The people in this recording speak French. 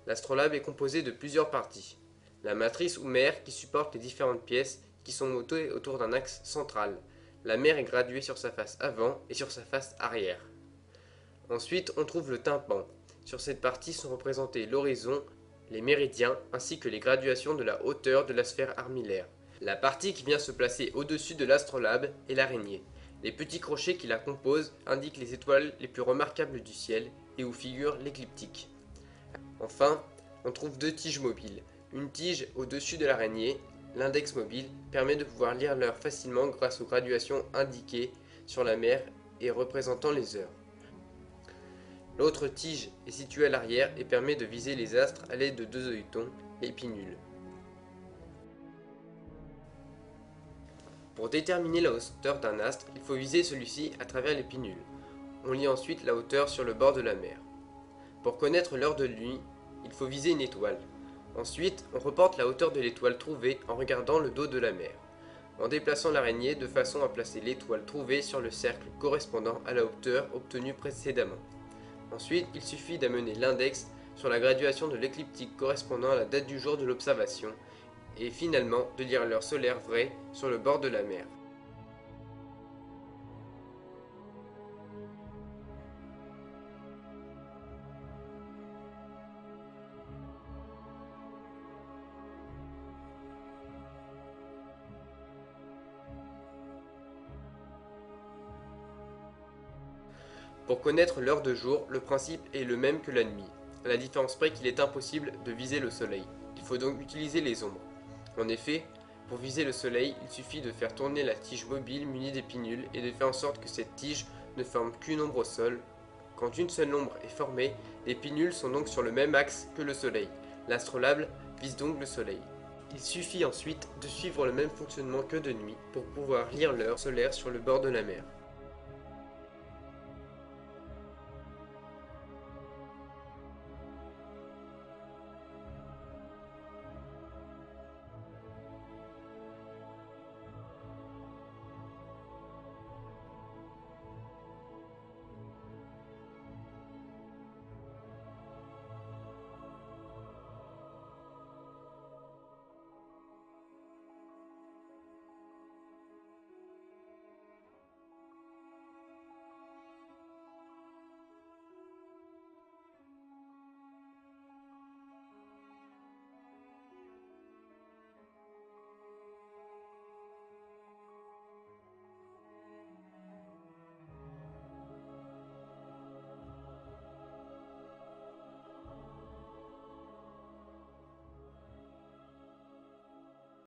L'astrolabe est composé de plusieurs parties. La matrice ou mère qui supporte les différentes pièces qui sont montées autour d'un axe central. La mère est graduée sur sa face avant et sur sa face arrière. Ensuite, on trouve le tympan. Sur cette partie sont représentés l'horizon, les méridiens ainsi que les graduations de la hauteur de la sphère armillaire. La partie qui vient se placer au-dessus de l'astrolabe est l'araignée. Les petits crochets qui la composent indiquent les étoiles les plus remarquables du ciel et où figure l'écliptique. Enfin, on trouve deux tiges mobiles. Une tige au-dessus de l'araignée, l'index mobile, permet de pouvoir lire l'heure facilement grâce aux graduations indiquées sur la mer et représentant les heures. L'autre tige est située à l'arrière et permet de viser les astres à l'aide de deux œilletons, les pinules. Pour déterminer la hauteur d'un astre, il faut viser celui-ci à travers les pinules. On lit ensuite la hauteur sur le bord de la mer. Pour connaître l'heure de nuit, il faut viser une étoile. Ensuite, on reporte la hauteur de l'étoile trouvée en regardant le dos de la mer, en déplaçant l'araignée de façon à placer l'étoile trouvée sur le cercle correspondant à la hauteur obtenue précédemment. Ensuite, il suffit d'amener l'index sur la graduation de l'écliptique correspondant à la date du jour de l'observation, et finalement de lire l'heure solaire vraie sur le bord de la mer. Pour connaître l'heure de jour, le principe est le même que la nuit, à la différence près qu'il est impossible de viser le soleil. Il faut donc utiliser les ombres. En effet, pour viser le soleil, il suffit de faire tourner la tige mobile munie des pinules et de faire en sorte que cette tige ne forme qu'une ombre au sol. Quand une seule ombre est formée, les pinules sont donc sur le même axe que le soleil. L'astrolabe vise donc le soleil. Il suffit ensuite de suivre le même fonctionnement que de nuit pour pouvoir lire l'heure solaire sur le bord de la mer.